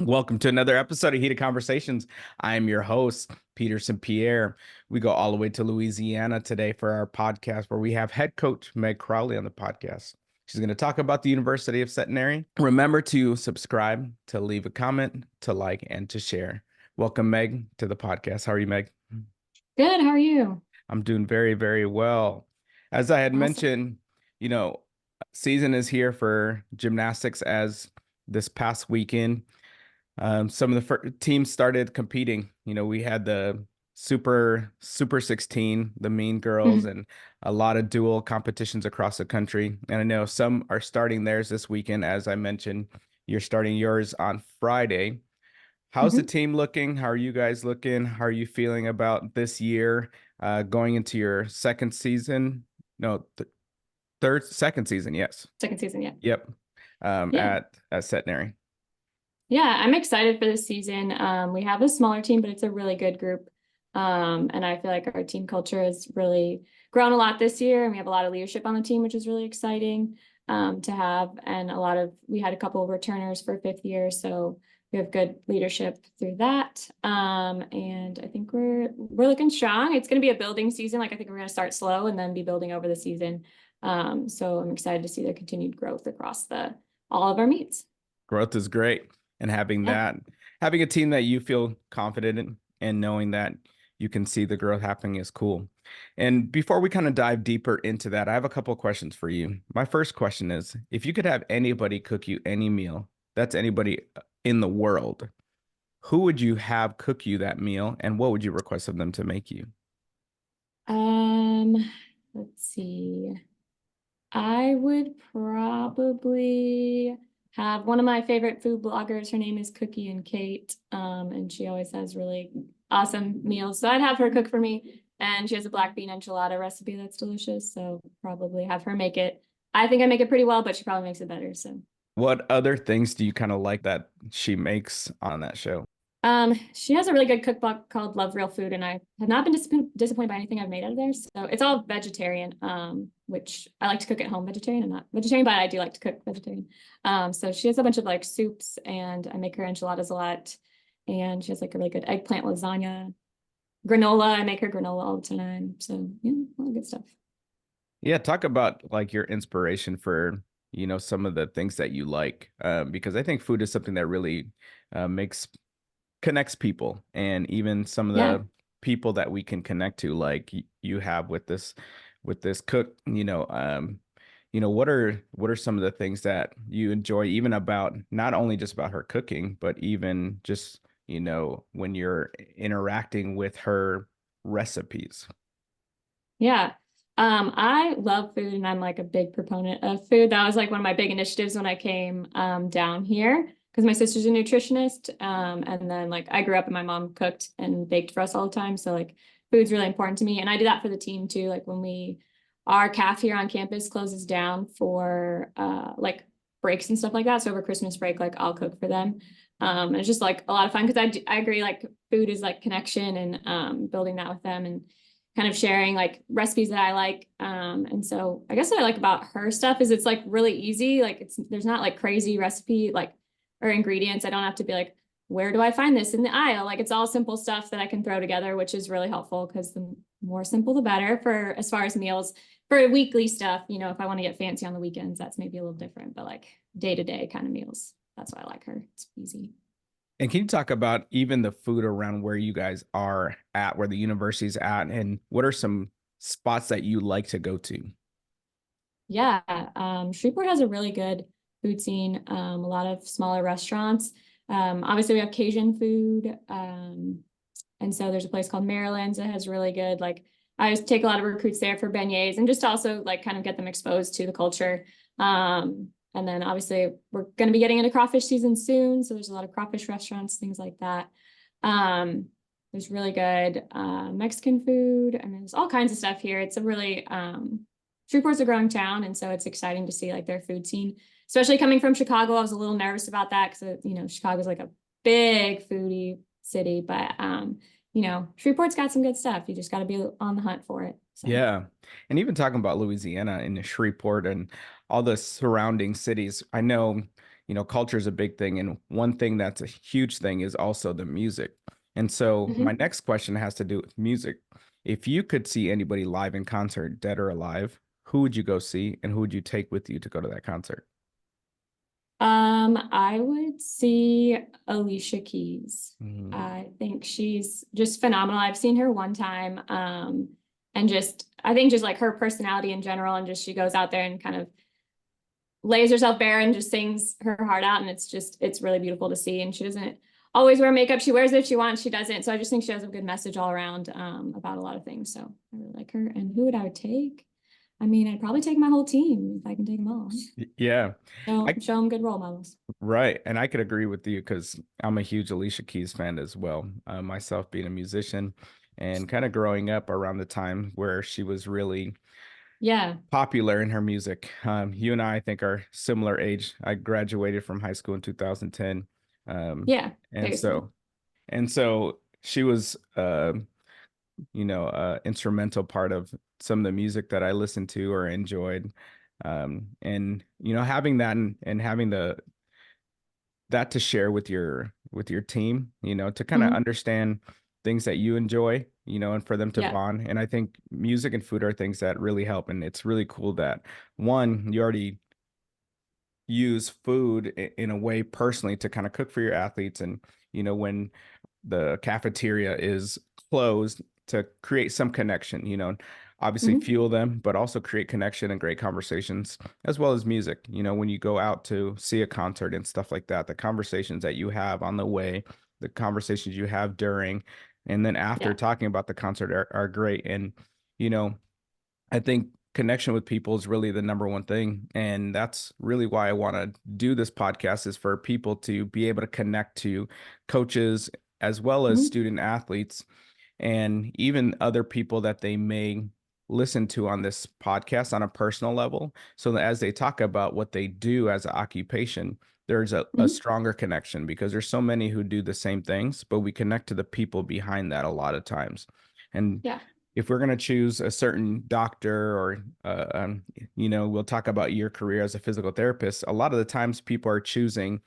Welcome to another episode of Heated Conversations. I am your host, Peterson Pierre. We go all the way to Louisiana today for our podcast where we have head coach Meg Crowley on the podcast. She's going to talk about the University of Centenary. Remember to subscribe, to leave a comment, to like, and to share. Welcome, Meg, to the podcast. How are you, Meg? Good. How are you? I'm doing very, very well. As I had Awesome. mentioned, you know, season is here for gymnastics as this past weekend. Some of the teams started competing. We had the Super 16, the Mean Girls, Mhm. and a lot of dual competitions across the country. And I know some are starting theirs this weekend. As I mentioned, you're starting yours on Friday. How's the Mhm. team looking? How are you guys looking? How are you feeling about this year, going into your second season? No, second season. Yes. Second season, yeah. Yep. Yeah. At Centenary. Yeah, I'm excited for this season. We have a smaller team, but it's a really good group. And I feel like our team culture has really grown a lot this year, and we have a lot of leadership on the team, which is really exciting to have. And we had a couple of returners for fifth year, so we have good leadership through that. And I think we're looking strong. It's going to be a building season. Like I think we're going to start slow and then be building over the season. So I'm excited to see their continued growth across the all of our meets. Growth is great. And Yeah. having a team that you feel confident in and knowing that you can see the growth happening is cool. And before we kind of dive deeper into that, I have a couple of questions for you. My first question is, if you could have anybody cook you any meal, that's anybody in the world, who would you have cook you that meal and what would you request of them to make you? Um, let's see. I would probably have one of my favorite food bloggers. Her name is Cookie and Kate. And she always has really awesome meals. So I'd have her cook for me. And she has a black bean enchilada recipe that's delicious. So probably have her make it. I think I make it pretty well, but she probably makes it better. So What other things do you kind of like that she makes on that show? She has a really good cookbook called Love Real Food, and I have not been disappointed by anything I've made out of there. So it's all vegetarian, which I like to cook at home vegetarian. I'm not vegetarian, but I do like to cook vegetarian. So she has a bunch of like soups, and I make her enchiladas a lot. And she has like a really good eggplant lasagna, granola. I make her granola all the time. So yeah, all good stuff. Yeah, talk about like your inspiration for, some of the things that you like, because I think food is something that really makes connects people, and even some of Yeah. the people that we can connect to, like you have with this cook. What are some of the things that you enjoy, even about not only just about her cooking, but even just when you're interacting with her recipes. Yeah. I love food and I'm like a big proponent of food. That was like one of my big initiatives when I came down here because my sister's a nutritionist. And then like I grew up and my mom cooked and baked for us all the time. So like food's really important to me. And I do that for the team too. Like when our calf here on campus closes down for like breaks and stuff like that. So over Christmas break, like I'll cook for them. And it's just like a lot of fun because I agree like food is like connection and building that with them and kind of sharing like recipes that I like. And so I guess what I like about her stuff is it's like really easy. Like there's not like crazy recipe like or ingredients. I don't have to be like, where do I find this in the aisle? Like it's all simple stuff that I can throw together, which is really helpful because the more simple the better for as far as meals. For weekly stuff, if I want to get fancy on the weekends, that's maybe a little different, but like day to day kind of meals. That's why I like her. It's easy. And can you talk about even the food around where you guys are at, where the university's at, and what are some spots that you like to go to? Yeah, Shreveport has a really good food scene, a lot of smaller restaurants. Obviously, we have Cajun food. And so there's a place called Maryland's that has really good, like, I always take a lot of recruits there for beignets and just also like kind of get them exposed to the culture. And then obviously, we're going to be getting into crawfish season soon. So there's a lot of crawfish restaurants, things like that. Um, there's really good Mexican food. I mean, there's all kinds of stuff here. It's a really Shreveport's a growing town, and so it's exciting to see like their food scene, especially coming from Chicago. I was a little nervous about that because Chicago's like a big foodie city, but Shreveport's got some good stuff. You just got to be on the hunt for it. So Yeah. And even talking about Louisiana and Shreveport and all the surrounding cities, I know, culture is a big thing. And one thing that's a huge thing is also the music. And so my Mhm. next question has to do with music. If you could see anybody live in concert, dead or alive, who would you go see and who would you take with you to go to that concert? I would see Alicia Keys. Mm, I think she's just phenomenal. I've seen her one time. And just I think just like her personality in general, and just she goes out there and kind of lays herself bare and just sings her heart out. And it's really beautiful to see. And she doesn't always wear makeup. She wears it if she wants, she doesn't. So I just think she has a good message all around about a lot of things. So I really like her. And who would I take? I mean, I'd probably take my whole team if I can take them all. yeah. I Show them good role models. Right. And I could agree with you because I'm a huge Alicia Keys fan as well. Myself being a musician and kind of growing up around the time where she was really Yeah. popular in her music. You and I think, are similar age. I graduated from high school in 2010. Um, Yeah. and Very similar. so, and so she was, instrumental part of some of the music that I listened to or enjoyed. And, having that and having that to share with your team, to kind of Mhm. understand things that you enjoy, and for them to Yeah. bond. And I think music and food are things that really help. And it's really cool that one, you already use food in a way personally to kind of cook for your athletes. And, when the cafeteria is closed, to create some connection, obviously Mhm. fuel them, but also create connection and great conversations, as well as music. When you go out to see a concert and stuff like that, the conversations that you have on the way, the conversations you have during, and then after Yeah. talking about the concert are great. And, you know, I think connection with people is really the number one thing. And that's really why I want to do this podcast, is for people to be able to connect to coaches as well as Mhm. student athletes and even other people that they may listen to on this podcast on a personal level. So that as they talk about what they do as an occupation, there's a Mhm. stronger connection, because there's so many who do the same things, but we connect to the people behind that a lot of times. And Yeah. if we're going to choose a certain doctor or, we'll talk about your career as a physical therapist, a lot of the times people are choosing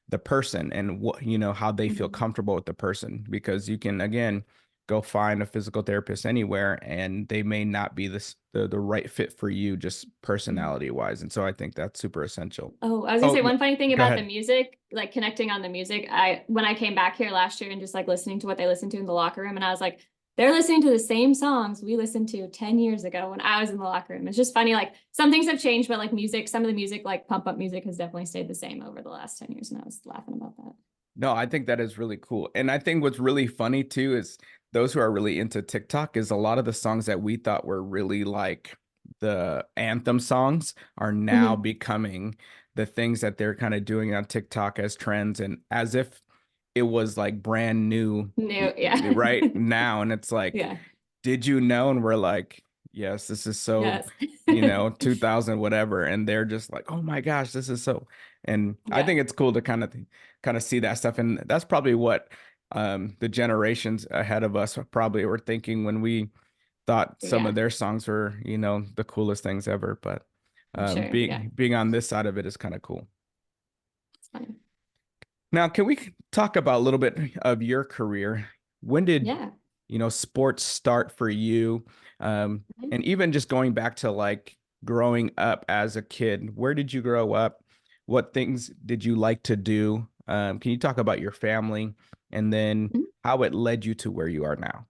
the person and what, how they feel Mhm. comfortable with the person, because you can, again, go find a physical therapist anywhere and they may not be the right fit for you, just Mhm. personality wise. And so I think that's super essential. Oh, I was gonna Oh, say one funny thing go about the ahead. music, like connecting on the music. When I came back here last year and just like listening to what they listened to in the locker room, and I was like, they're listening to the same songs we listened to 10 years ago when I was in the locker room. It's just funny, like some things have changed, but like music, some of the music, like pump up music, has definitely stayed the same over the last 10 years. And I was laughing about that. No, I think that is really cool. And I think what's really funny too is those who are really into TikTok, is a lot of the songs that we thought were really like the anthem songs are now Mhm. becoming the things that they're kind of doing on TikTok as trends, and as if it was like brand new New, yeah. right now. And it's like, Yeah. did you know? And we're like, yes, this is so, Yes. 2000 whatever. And they're just like, oh my gosh, this is so. And I Yeah. think it's cool to kind of see that stuff. And that's probably what the generations ahead of us probably were thinking when we thought some of Yeah. their songs were, the coolest things ever. But I'm sure. Yeah. being on this side of it is kind of cool. It's funny. Now, can we talk about a little bit of your career? When did, Yeah. sports start for you? Um, Mhm. and even just going back to like growing up as a kid, where did you grow up? What things did you like to do? Can you talk about your family and then Mhm. how it led you to where you are now?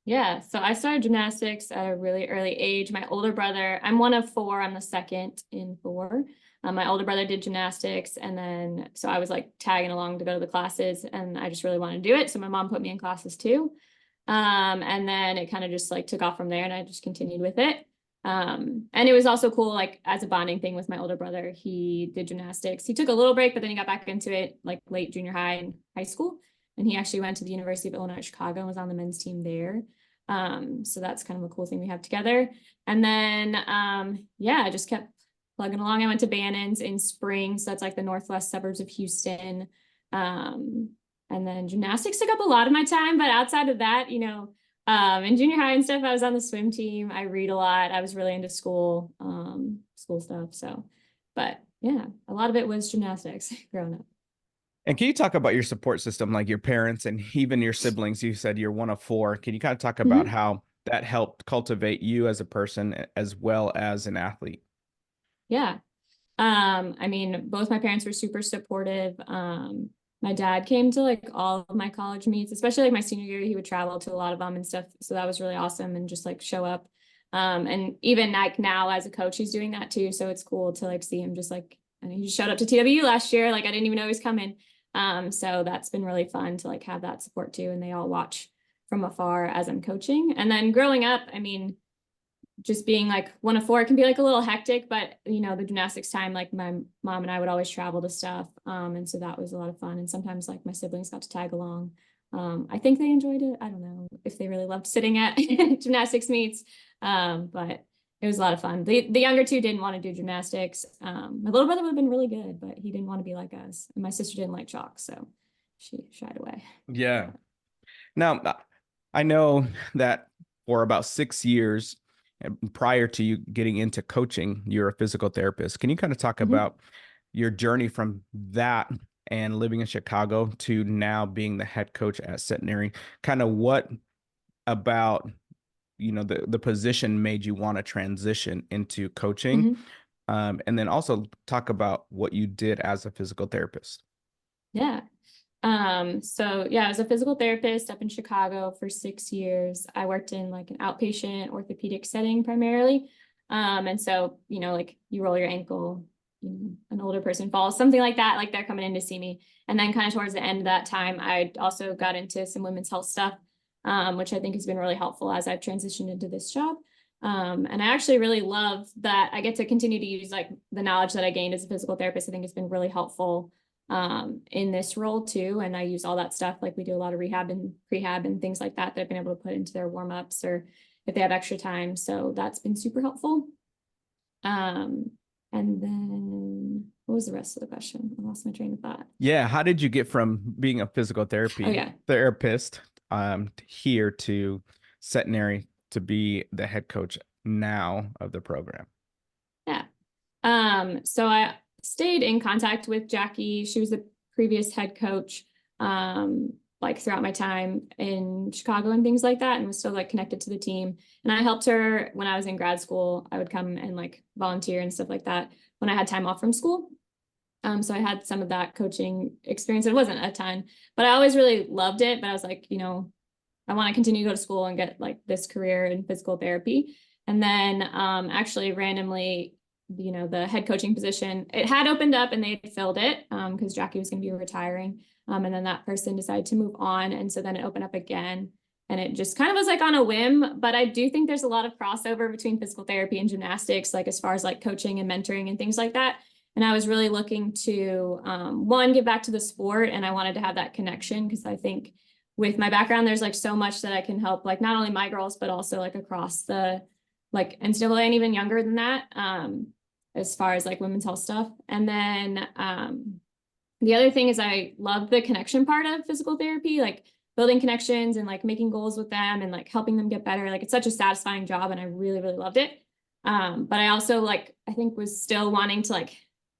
Yeah, so I started gymnastics at a really early age. My older brother, I'm one of four, I'm the second in four. My older brother did gymnastics, and then so I was like tagging along to go to the classes, and I just really wanted to do it. So my mom put me in classes too. And then it kind of just like took off from there, and I just continued with it. And it was also cool, like as a bonding thing with my older brother. He did gymnastics. He took a little break, but then he got back into it like late junior high and high school. And he actually went to the University of Illinois at Chicago and was on the men's team there. So that's kind of a cool thing we have together. And then, yeah, I just kept plugging along. I went to Bannon's in spring. So that's like the northwest suburbs of Houston. Um, and then gymnastics took up a lot of my time. But outside of that, in junior high and stuff, I was on the swim team. I read a lot. I was really into school stuff. So, but yeah, a lot of it was gymnastics growing up. And can you talk about your support system, like your parents and even your siblings? You said you're one of four. Can you kind of talk about Mhm. how that helped cultivate you as a person as well as an athlete? Yeah. I mean, both my parents were super supportive. My dad came to like all of my college meets, especially like my senior year, he would travel to a lot of them and stuff. So that was really awesome and just like show up. And even like now as a coach, he's doing that too. So it's cool to like see him just like, and he just showed up to TW last year. Like I didn't even know he was coming. So that's been really fun to like have that support too. And they all watch from afar as I'm coaching. And then growing up, I mean, just being like one of four, it can be like a little hectic, but you know, the gymnastics time, like my mom and I would always travel to stuff. And so that was a lot of fun. And sometimes like my siblings got to tag along. I think they enjoyed it. I don't know if they really loved sitting at gymnastics meets. But it was a lot of fun. The younger two didn't want to do gymnastics. My little brother would have been really good, but he didn't want to be like us. And my sister didn't like chalk, so she shied away. Yeah. Now, I know that for about 6 years prior to you getting into coaching, you're a physical therapist. Can you kind of talk Mhm. about your journey from that and living in Chicago to now being the head coach at Centenary? Kind of what about, the position made you want to transition into coaching? Mhm. And then also talk about what you did as a physical therapist. Yeah. So yeah, I was a physical therapist up in Chicago for 6 years. I worked in like an outpatient orthopedic setting primarily. And so, you know, like you roll your ankle, you know, an older person falls, something like that, like they're coming in to see me. And then kind of towards the end of that time, I also got into some women's health stuff, which I think has been really helpful as I've transitioned into this job. And I actually really love that I get to continue to use like the knowledge that I gained as a physical therapist. I think it's been really helpful in this role too. And I use all that stuff. Like we do a lot of rehab and prehab and things like that that I've been able to put into their warm-ups or if they have extra time. So that's been super helpful. Um, and then what was the rest of the question? I lost my train of thought. Yeah, how did you get from being a physical Oh therapy yeah. therapist here to Centenary to be the head coach now of the program? Yeah. So I stayed in contact with Jackie. She was the previous head coach, like throughout my time in Chicago and things like that, and was still like connected to the team. And I helped her when I was in grad school. I would come and like volunteer and stuff like that when I had time off from school. So I had some of that coaching experience. It wasn't a ton, but I always really loved it. But I was like, you know, I want to continue to go to school and get like this career in physical therapy. And then actually randomly, you know, the head coaching position, it had opened up and they had filled it because Jackie was going to be retiring. And then that person decided to move on. And so then it opened up again. And it just kind of was like on a whim. But I do think there's a lot of crossover between physical therapy and gymnastics, like as far as like coaching and mentoring and things like that. And I was really looking to, one, give back to the sport. And I wanted to have that connection because I think with my background, there's like so much that I can help, like not only my girls, but also like across the like NCAA and even younger than that, as far as like women's health stuff. And then the other thing is I love the connection part of physical therapy, like building connections and like making goals with them and like helping them get better. Like it's such a satisfying job and I really, really loved it. But I also like, I think was still wanting to like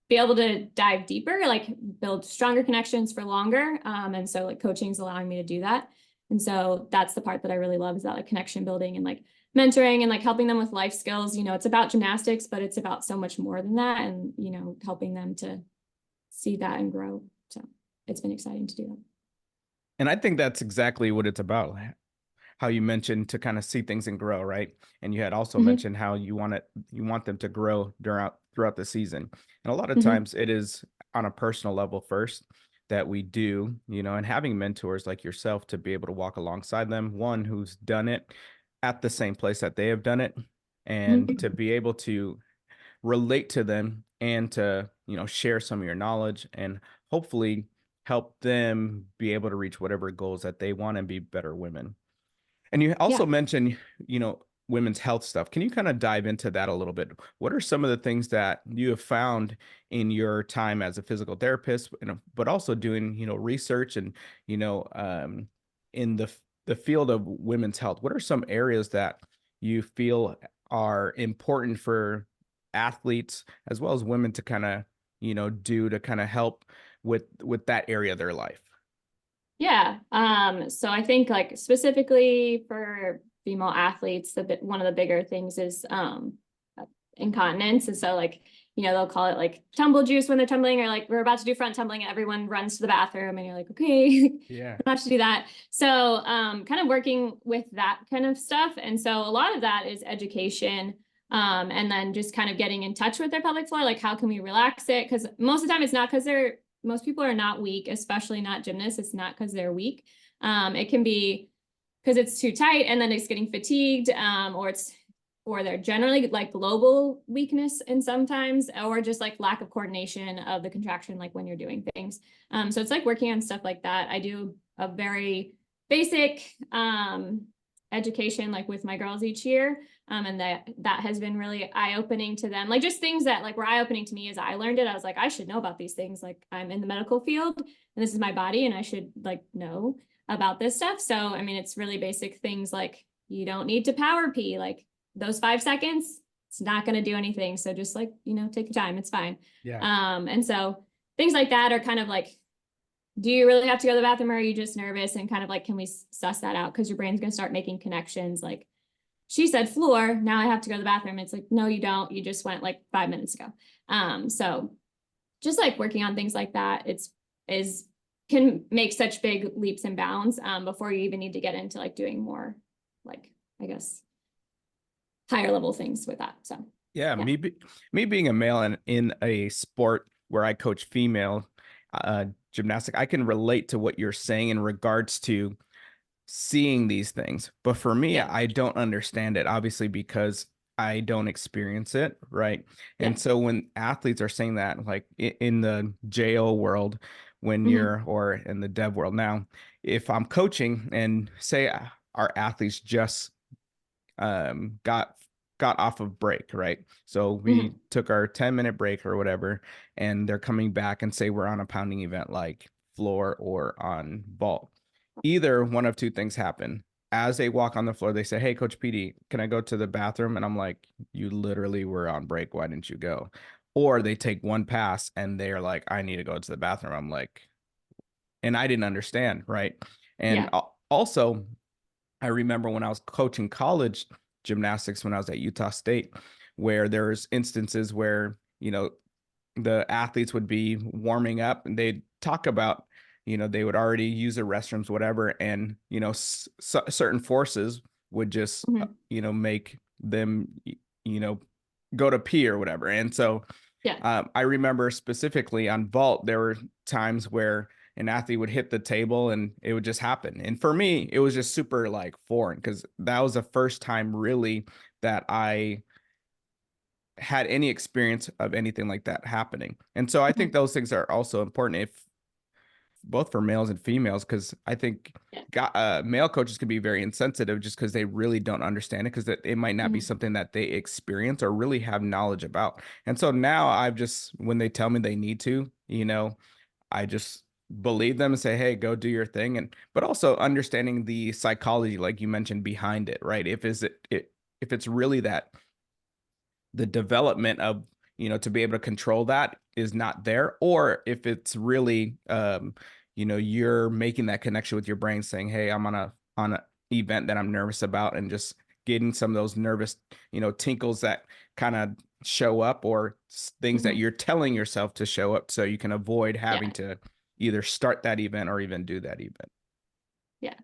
be able to dive deeper, like build stronger connections for longer. And so like coaching is allowing me to do that. And so that's the part that I really love is that like connection building and like mentoring and like helping them with life skills. You know, it's about gymnastics, but it's about so much more than that. And, you know, helping them to see that and grow. So it's been exciting to do that. And I think that's exactly what it's about. How you mentioned to kind of see things and grow, right? And you had also Mm-hmm. mentioned how you want them to grow throughout the season. And a lot of Mm-hmm. times it is on a personal level first that we do, and having mentors like yourself to be able to walk alongside them, one who's done it at the same place that they have done it, and to Mm-hmm. be able to relate to them and to, share some of your knowledge and hopefully help them be able to reach whatever goals that they want and be better women. And you also Yeah. mentioned, women's health stuff. Can you kind of dive into that a little bit? What are some of the things that you have found in your time as a physical therapist, but also doing, research and, you know, um, in the field of women's health? What are some areas that you feel are important for athletes as well as women to kind of do to kind of help with that area of their life? Yeah. So I think like specifically for female athletes, one of the bigger things is incontinence. And so like, they'll call it like tumble juice when they're tumbling, or like we're about to do front tumbling and everyone runs to the bathroom and you're like, okay, Yeah. we're about to do that. So kind of working with that kind of stuff. And so a lot of that is education. And then just kind of getting in touch with their pelvic floor, like how can we relax it? Because most of the time it's not because most people are not weak, especially not gymnasts. It's not because they're weak. It can be because it's too tight and then it's getting fatigued, or they're generally like global weakness and sometimes, or just like lack of coordination of the contraction, like when you're doing things. So it's like working on stuff like that. I do a very basic education like with my girls each year. And that has been really eye-opening to them. Like just things that like were eye-opening to me as I learned it. I was like, I should know about these things. Like I'm in the medical field and this is my body and I should like know about this stuff. So, I mean, it's really basic things like you don't need to power pee. Like those 5 seconds, it's not going to do anything. So just like, take your time. It's fine. Yeah. And so things like that are kind of like, do you really have to go to the bathroom or are you just nervous? And kind of like, can we suss that out? Because your brain's going to start making connections. Like she said floor, now I have to go to the bathroom. It's like, no, you don't. You just went like 5 minutes ago. So just like working on things like that, can make such big leaps and bounds before you even need to get into like doing more, like, I guess, higher level things with that. So Yeah, me being a male and in a sport where I coach female gymnastic, I can relate to what you're saying in regards to seeing these things. But for me, yeah, I don't understand it, obviously, because I don't experience it, right? yeah. And so when athletes are saying that, like in the JO world, Mm-hmm. or in the dev world now, if I'm coaching and say our athletes just got off of break, right? So we Mm-hmm. took our 10-minute break or whatever, and they're coming back and say we're on a pounding event like floor or on vault. Either one of two things happen. As they walk on the floor, they say, "Hey, Coach PD, can I go to the bathroom?" And I'm like, "You literally were on break. Why didn't you go?" Or they take one pass and they're like, "I need to go to the bathroom." I'm like, and I didn't understand, right? And Yeah. also, I remember when I was coaching college gymnastics when I was at Utah State, where there's instances where, the athletes would be warming up and they'd talk about, they would already use the restrooms, whatever. And, certain forces would just, Mm-hmm. make them, go to pee or whatever. And so Yeah. I remember specifically on vault, there were times where an athlete would hit the table and it would just happen. And for me, it was just super like foreign because that was the first time really that I had any experience of anything like that happening. And so I think Mm-hmm. those things are also important if both for males and females, because I think Yeah. male coaches can be very insensitive just because they really don't understand it, because it might not be Mm-hmm. something that they experience or really have knowledge about. And so now I've just, when they tell me they need to, I just believe them and say, hey, go do your thing. And but also understanding the psychology, like you mentioned, behind it, right? If it's really that the development of, to be able to control that is not there, or if it's really you're making that connection with your brain saying, hey, I'm on a event that I'm nervous about, and just getting some of those nervous tinkles that kind of show up, or things that Mm-hmm. you're telling yourself to show up so you can avoid having Yeah. to either start that event or even do that event. Yeah.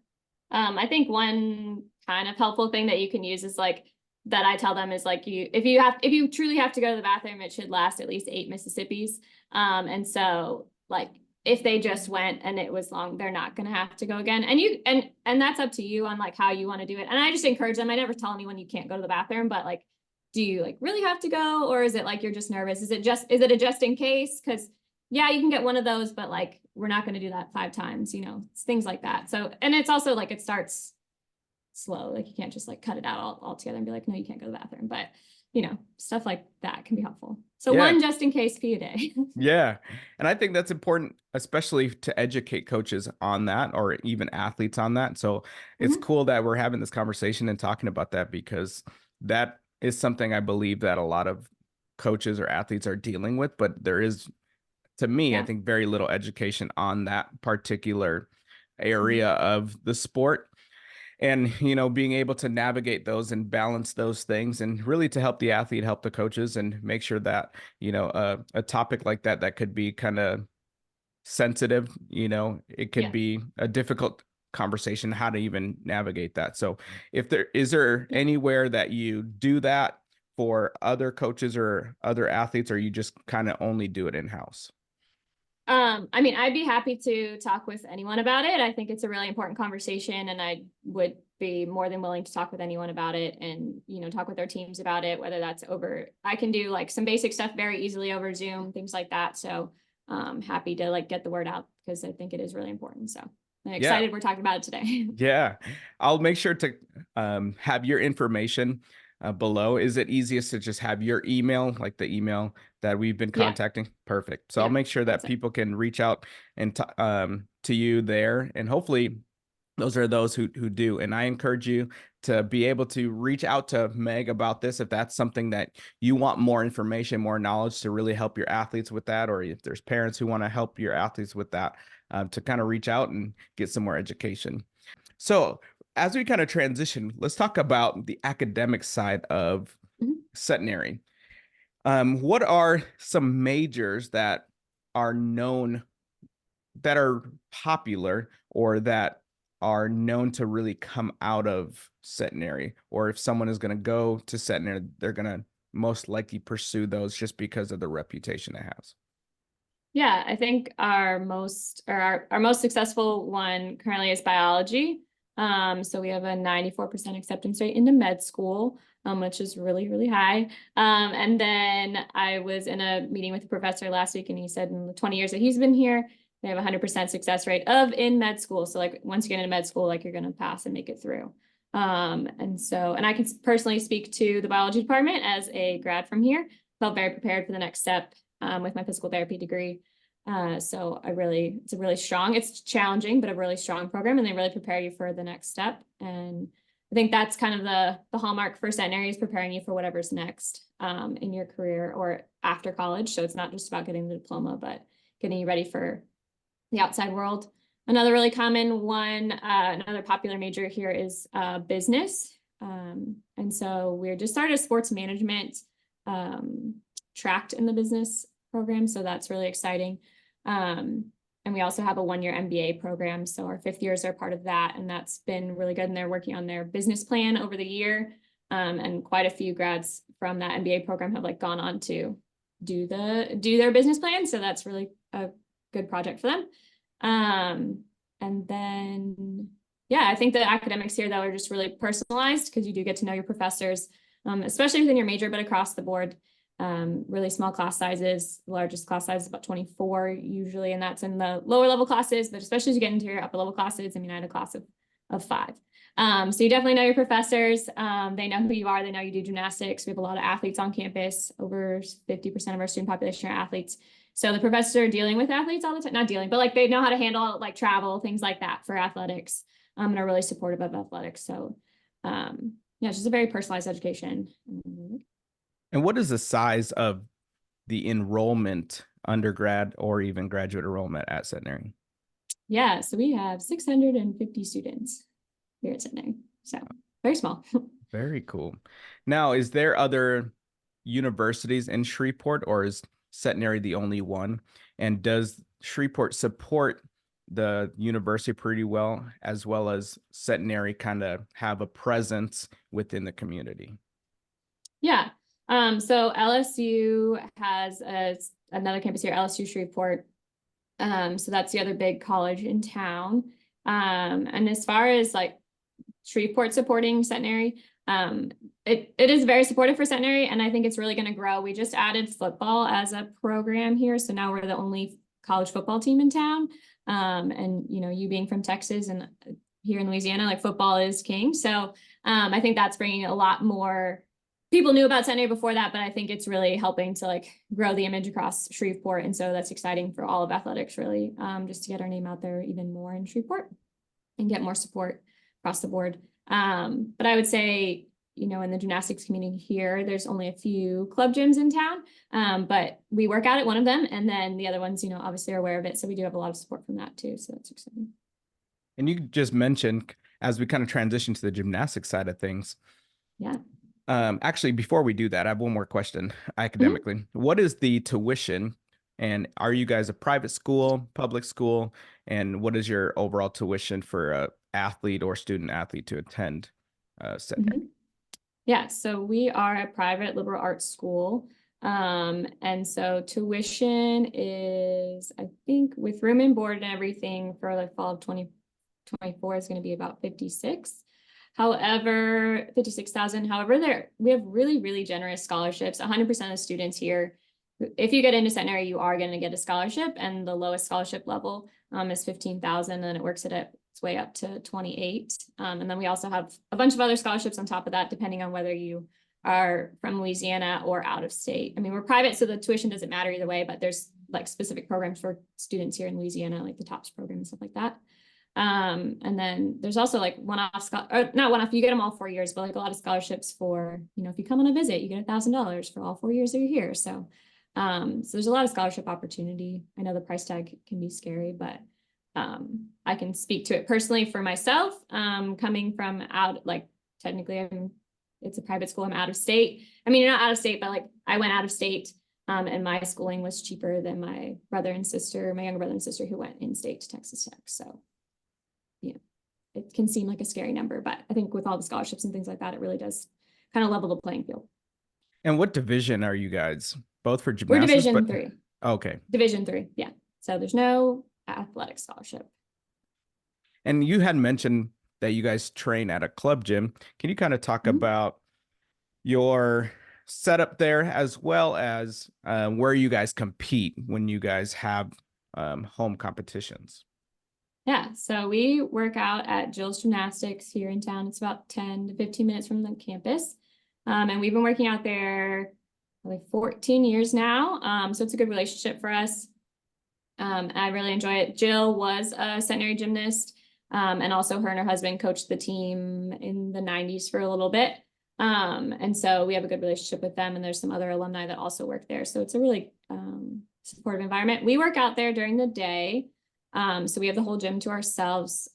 I think one kind of helpful thing that you can use is like that I tell them is like if you truly have to go to the bathroom, it should last at least 8 Mississippis. And so like if they just went and it was long, they're not gonna have to go again. And that's up to you on like how you want to do it. And I just encourage them. I never tell anyone you can't go to the bathroom, but like, do you like really have to go, or is it like you're just nervous? Is it a just in case? Because yeah, you can get one of those, but like we're not going to do that 5 times, it's things like that. So, and it's also like it starts slow. Like you can't just like cut it out all together and be like, no, you can't go to the bathroom. But stuff like that can be helpful. So Yeah. one just in case fee a day. Yeah. And I think that's important, especially to educate coaches on that, or even athletes on that. So it's Mhm. cool that we're having this conversation and talking about that, because that is something I believe that a lot of coaches or athletes are dealing with. But there is to me, I Yeah. think very little education on that particular area of the sport. And, being able to navigate those and balance those things and really to help the athlete, help the coaches, and make sure that, a topic like that, that could be kind of sensitive, it could Yeah. be a difficult conversation, how to even navigate that. So is there anywhere that you do that for other coaches or other athletes, or you just kind of only do it in-house? I mean, I'd be happy to talk with anyone about it. I think it's a really important conversation, and I would be more than willing to talk with anyone about it and, talk with their teams about it, whether that's over, I can do like some basic stuff very easily over Zoom, things like that. So happy to like get the word out because I think it is really important. So I'm Yeah. excited we're talking about it today. Yeah, I'll make sure to have your information below. Is it easiest to just have your email, like the email that we've been Yeah. contacting? Perfect. So I'll Yeah. make sure that That's it. people can reach out and to you there, and hopefully those are those who do. And I encourage you to be able to reach out to Meg about this if that's something that you want more information, more knowledge to really help your athletes with that, or if there's parents who want to help your athletes with that, to kind of reach out and get some more education. So, as we kind of transition, let's talk about the academic side of Mhm. centenary. What are some majors that are known, that are popular, or that are known to really come out of centenary? Or if someone is going to go to centenary, they're going to most likely pursue those just because of the reputation it has. Yeah, I think our most successful one currently is biology. So we have a 94% acceptance rate into med school, which is really, really high. And then I was in a meeting with a professor last week, and he said in the 20 years that he's been here, they have a 100% success rate of in med school. So like once you get into med school, like you're going to pass and make it through. And I can personally speak to the biology department as a grad from here. Felt very prepared for the next step with my physical therapy degree. So it's a really strong, it's challenging, but a really strong program, and they really prepare you for the next step. And I think that's kind of the hallmark for centenary, is preparing you for whatever's next in your career or after college. So it's not just about getting the diploma, but getting you ready for the outside world. Another really common one, another popular major here is business. And so we're just started a sports management tracked in the business program. So that's really exciting. And we also have a one-year MBA program. So our fifth years are part of that. And that's been really good. And they're working on their business plan over the year. And quite a few grads from that MBA program have like gone on to do their business plan. So that's really a good project for them. And then, yeah, I think the academics here though are just really personalized because you do get to know your professors, especially within your major, but across the board. Really small class sizes. The largest class size is about 24 usually, and that's in the lower level classes, but especially as you get into your upper level classes. I mean, I had a class of 5. So you definitely know your professors. They know who you are. They know you do gymnastics. We have a lot of athletes on campus. Over 50% of our student population are athletes. So the professors are dealing with athletes all the time, not dealing, but like they know how to handle like travel, things like that for athletics, and are really supportive of athletics. So yeah, it's just a very personalized education. And what is the size of the enrollment, undergrad or even graduate enrollment at Centenary? Yeah, so we have 650 students here at Centenary. So very small. Very cool. Now, is there other universities in Shreveport, or is Centenary the only one? And does Shreveport support the university pretty well as Centenary kind of have a presence within the community? Yeah. So LSU has another campus here, LSU Shreveport. So that's the other big college in town. And as far as like Shreveport supporting Centenary, it is very supportive for Centenary, and I think it's really going to grow. We just added football as a program here, so now we're the only college football team in town. And you being from Texas and here in Louisiana, like football is king. So I think that's bringing a lot more people knew about Centenary before that, but I think it's really helping to like grow the image across Shreveport. And so that's exciting for all of athletics, really, just to get our name out there even more in Shreveport and get more support across the board. But I would say you know, in the gymnastics community here, there's only a few club gyms in town, but we work out at one of them, and then the other ones, you know, obviously are aware of it. So we do have a lot of support from that too. So that's exciting. And you just mentioned, as we kind of transition to the gymnastics side of things. Yeah. Actually, before we do that, I have one more question Mhm. academically. What is the tuition? And are you guys a private school, public school? And what is your overall tuition for a athlete or student athlete to attend Centenary? Mhm. Yeah, so we are a private liberal arts school. And so tuition is, I think, with room and board and everything for like fall of 2024 is going to be about 56. However, 56,000. However, we have really, really generous scholarships. 100% of students here, if you get into Centenary, you are going to get a scholarship, and the lowest scholarship level is 15,000, and it works its way up to 28. And then we also have a bunch of other scholarships on top of that, depending on whether you are from Louisiana or out of state. I mean, we're private, so the tuition doesn't matter either way, but there's like specific programs for students here in Louisiana, like the TOPS program and stuff like that. And then there's also like one-off, or not one-off, you get them all 4 years, but like a lot of scholarships for, you know, if you come on a visit, you get $1,000 for all 4 years that you're here. So there's a lot of scholarship opportunity. I know the price tag can be scary, but I can speak to it personally for myself. Coming from out, like technically it's a private school, I'm out of state. I mean, you're not out of state, but like I went out of state, and my schooling was cheaper than my younger brother and sister who went in state to Texas Tech. So, yeah, it can seem like a scary number, but I think with all the scholarships and things like that, it really does kind of level the playing field. And what division are you guys? Both for We're gymnastics, Division but 3. okay. Division 3, yeah. So there's no athletic scholarship. And you had mentioned that you guys train at a club gym. Can you kind of talk Mhm. about your setup there, as well as where you guys compete when you guys have home competitions? Yeah, so we work out at Jill's Gymnastics here in town. It's about 10 to 15 minutes from the campus. And we've been working out there like 14 years now. So it's a good relationship for us. I really enjoy it. Jill was a Centenary gymnast, and also her and her husband coached the team in the 90s for a little bit. And so we have a good relationship with them, and there's some other alumni that also work there. So it's a really supportive environment. We work out there during the day. So we have the whole gym to ourselves,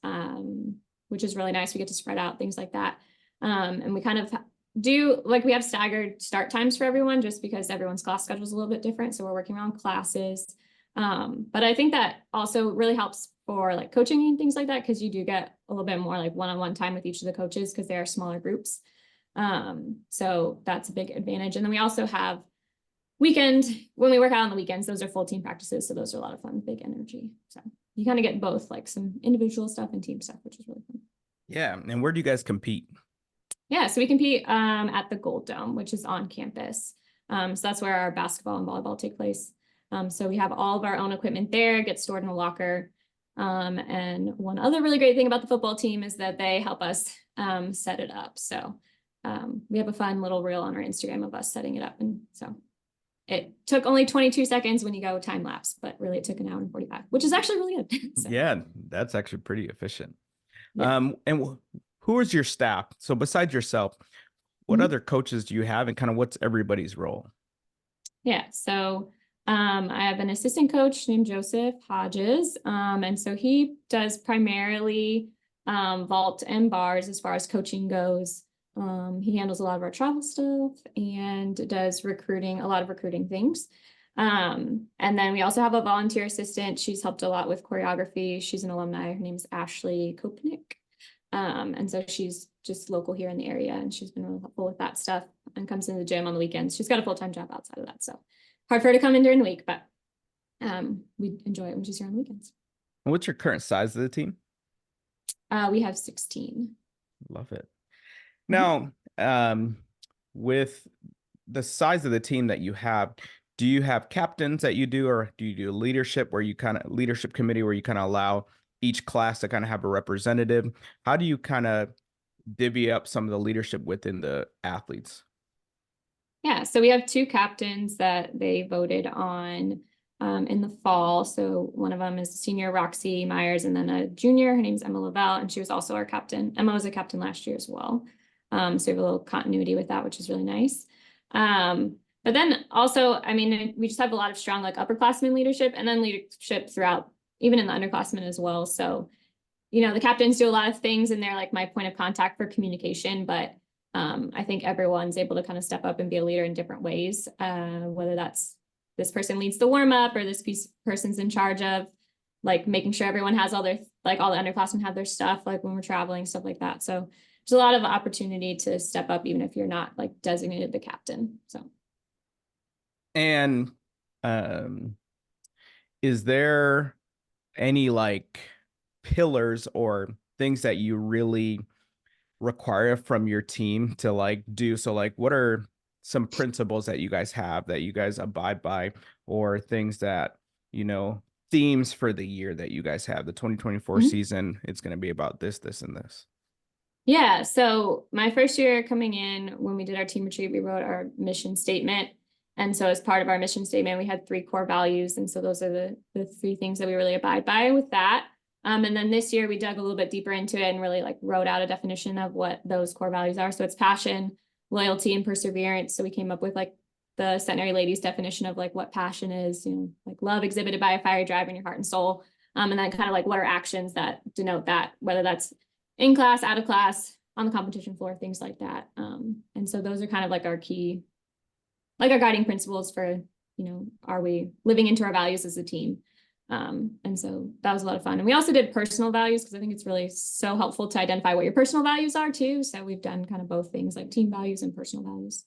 which is really nice. We get to spread out, things like that. And we kind of do, like, we have staggered start times for everyone just because everyone's class schedule is a little bit different. So we're working around classes. But I think that also really helps for like coaching and things like that, because you do get a little bit more like one-on-one time with each of the coaches because they are smaller groups. So that's a big advantage. And then we also have when we work out on the weekends, those are full team practices. So those are a lot of fun, big energy. So you kind of get both, like some individual stuff and team stuff, which is really fun. Yeah. And where do you guys compete? Yeah, so we compete at the Gold Dome, which is on campus. So that's where our basketball and volleyball take place. So we have all of our own equipment there, gets stored in a locker. And one other really great thing about the football team is that they help us set it up. So we have a fun little reel on our Instagram of us setting it up. And so it took only 22 seconds when you go time lapse, but really it took an hour and 45, which is actually really good. So, Yeah, that's actually pretty efficient. yeah. And who is your staff? So besides yourself, what Mhm. other coaches do you have, and kind of what's everybody's role? Yeah, so I have an assistant coach named Joseph Hodges. And so he does primarily vault and bars as far as coaching goes. He handles a lot of our travel stuff and does a lot of recruiting things. And then we also have a volunteer assistant. She's helped a lot with choreography. She's an alumni. Her name is Ashley Kopnick. And so she's just local here in the area, and she's been really helpful with that stuff and comes into the gym on the weekends. She's got a full-time job outside of that, so hard for her to come in during the week, but we enjoy it when she's here on the weekends. And what's your current size of the team? We have 16. Love it. Mhm. Now, with the size of the team that you have, do you have captains that you do, or do you do leadership leadership committee where you kind of allow each class to kind of have a representative? How do you kind of divvy up some of the leadership within the athletes? Yeah, so we have 2 captains that they voted on in the fall. So one of them is senior Roxy Myers, and then a junior, her name's Emma Lavelle, and she was also our captain. Emma was a captain last year as well. So we have a little continuity with that, which is really nice. But then also, I mean, we just have a lot of strong like upperclassmen leadership and then leadership throughout, even in the underclassmen as well. So, you know, the captains do a lot of things and they're like my point of contact for communication, but I think everyone's able to kind of step up and be a leader in different ways, whether that's this person leads the warm up or this person's in charge of like making sure everyone has all their, like all the underclassmen have their stuff, like when we're traveling, stuff like that. So there's a lot of opportunity to step up, even if you're not like designated the captain. So. And is there any like pillars or things that you really require from your team to like do? So like what are some principles that you guys have that you guys abide by, or things that, you know, themes for the year that you guys have? The 2024 season, it's going to be about this, this, and this. Yeah, so my first year coming in, when we did our team retreat, we wrote our mission statement. And so as part of our mission statement, we had 3 core values. And so those are the 3 things that we really abide by with that. And then this year we dug a little bit deeper into it and really like wrote out a definition of what those core values are. So it's passion, loyalty, and perseverance. So we came up with like the Centenary ladies definition of like what passion is, you know, like love exhibited by a fiery drive in your heart and soul. And then kind of like what are actions that denote that, whether that's in class, out of class, on the competition floor, things like that. And so those are kind of like our key, like our guiding principles for, you know, are we living into our values as a team? And so that was a lot of fun. And we also did personal values because I think it's really so helpful to identify what your personal values are too. So we've done kind of both things like team values and personal values.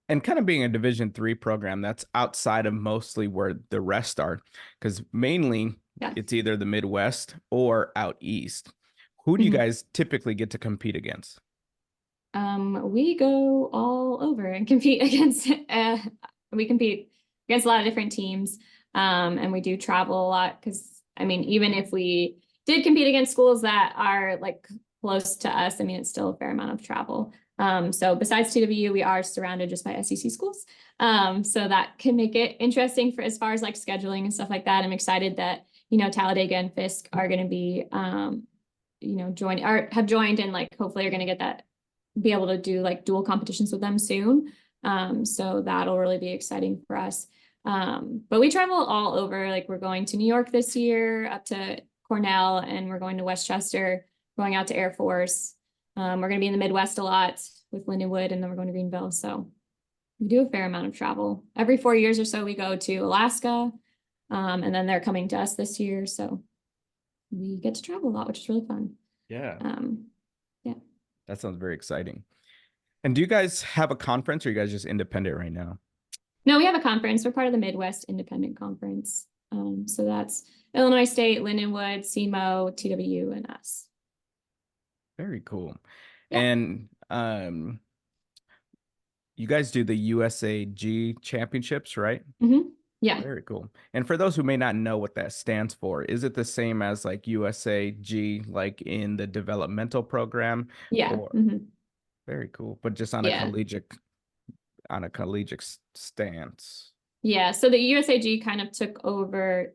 And kind of being a Division III program, that's outside of mostly where the rest are, because mainly it's either the Midwest or out east. Who do you guys typically get to compete against? We go all over and compete against, we compete against a lot of different teams. And we do travel a lot because, I mean, even if we did compete against schools that are like close to us, I mean, it's still a fair amount of travel. So besides TWU, we are surrounded just by SEC schools. So that can make it interesting for as far as like scheduling and stuff like that. I'm excited that, you know, Talladega and Fisk are going to be, you know, have joined and like, hopefully are going to get that, be able to do like dual competitions with them soon. So that'll really be exciting for us. But we travel all over, like we're going to New York this year, up to Cornell, and we're going to Westchester, going out to Air Force. We're going to be in the Midwest a lot with Lindenwood, and then we're going to Greenville. So we do a fair amount of travel. Every 4 years or so, we go to Alaska, and then they're coming to us this year. So we get to travel a lot, which is really fun. Yeah. Yeah. That sounds very exciting. And do you guys have a conference, or are you guys just independent right now? No, we have a conference. We're part of the Midwest Independent Conference. So that's Illinois State, Lindenwood, SEMO, TWU, and us. Very cool. Yeah. And you guys do the USAG championships, right? Yeah. Very cool. And for those who may not know what that stands for, is it the same as like USAG, like in the developmental program? Yeah. Or very cool, but just on a collegiate stance. Yeah. So the USAG kind of took over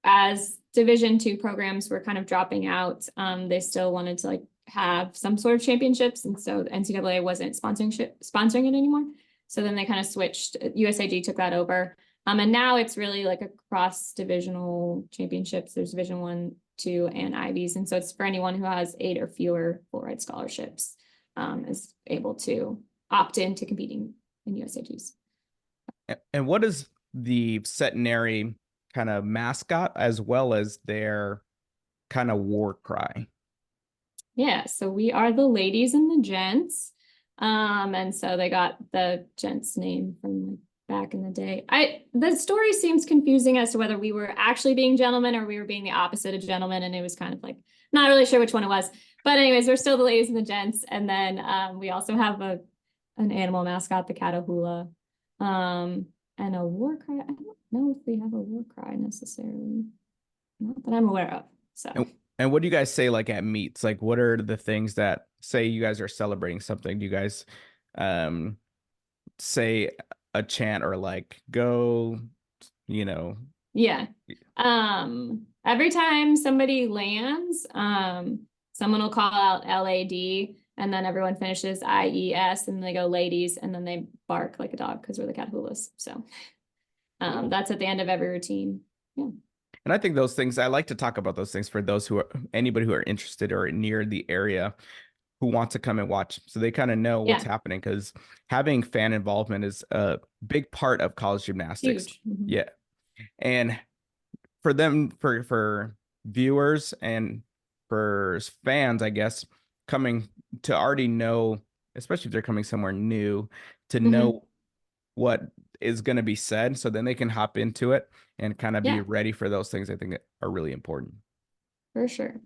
as Division II programs were kind of dropping out. They still wanted to like have some sort of championships, and so NCAA wasn't sponsoring it anymore. So then they kind of switched. USAG took that over. And now it's really like a cross-divisional championships. There's Division I, II, and Ivies. And so it's for anyone who has 8 or fewer full-ride scholarships is able to opt into competing in USAGs. And what is the Centenary kind of mascot as well as their kind of war cry? Yeah, so we are the ladies and the gents. And so they got the gents name from like back in the day. The story seems confusing as to whether we were actually being gentlemen or we were being the opposite of gentlemen, and it was kind of like not really sure which one it was. But anyways, we're still the ladies and the gents. And then we also have an animal mascot, the Catahoula, and a war cry. I don't know if we have a war cry necessarily, not that I'm aware of. So. And what do you guys say like at meets? Like what are the things that, say you guys are celebrating something, do you guys say a chant or like go, you know? Yeah. Every time somebody lands, someone will call out LAD, And then everyone finishes IES and they go ladies and then they bark like a dog because we're the Catahoula's. So that's at the end of every routine. Yeah. And I think those things, I like to talk about those things for those who are, anybody who are interested or near the area who want to come and watch, so they kind of know what's Yeah. happening, because having fan involvement is a big part of college gymnastics. Huge. Mm-hmm. Yeah. And for them, for viewers and for fans, I guess, coming to already know, especially if they're coming somewhere new, to Mm-hmm. know what is going to be said, so then they can hop into it and kind of be Yeah, ready for those things. I think are really important. for sure.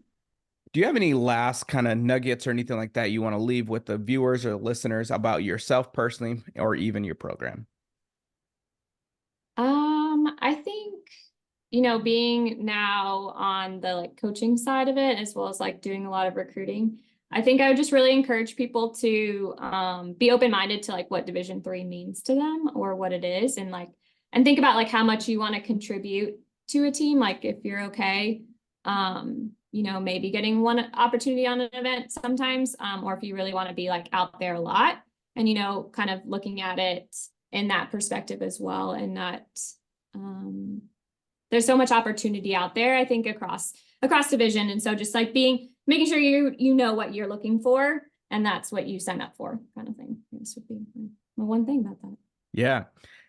Do you have any last kind of nuggets or anything like that you want to leave with the viewers or listeners about yourself personally, or even your program? I think, being now on the like coaching side of it, as well as like doing a lot of recruiting, I think I would just really encourage people to be open-minded to like what Division 3 means to them or what it is, and think about like how much you want to contribute to a team. Like if you're okay, maybe getting one opportunity on an event sometimes, or if you really want to be like out there a lot and, kind of looking at it in that perspective as well. And that there's so much opportunity out there, I think, across division. And so just like making sure you know what you're looking for, and that's what you sign up for, kind of thing. This would be my one thing about that. Yeah.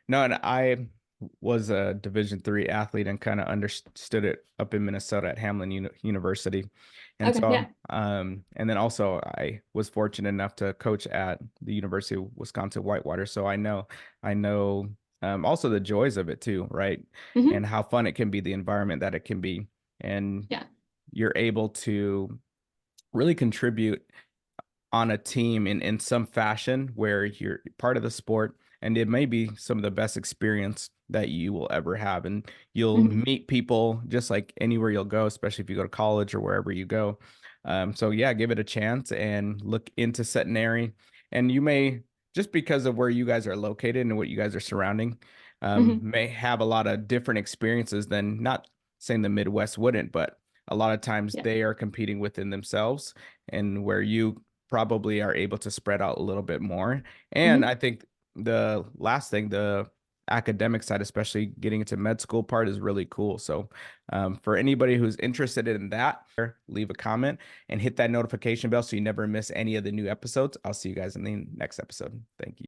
No, and I was a Division 3 athlete and kind of understood it up in Minnesota at Hamlin University. And Okay, so, yeah. and then also I was fortunate enough to coach at the University of Wisconsin Whitewater. So I know, also the joys of it too, right? And Hmm. how fun it can be, the environment that it can be. And Yeah. you're able to really contribute on a team in some fashion where you're part of the sport, and it may be some of the best experience that you will ever have, and you'll Hmm. meet people just like anywhere you'll go, especially if you go to college or wherever you go. So yeah, give it a chance and look into Centenary. And you may, just because of where you guys are located and what you guys are surrounding, Hmm. may have a lot of different experiences than, not saying the Midwest wouldn't, but a lot of times Yeah. they are competing within themselves, and where you probably are able to spread out a little bit more. And I Hmm. think the last thing, the academic side, especially getting into med school part, is really cool. So for anybody who's interested in that, leave a comment and hit that notification bell so you never miss any of the new episodes. I'll see you guys in the next episode. Thank you.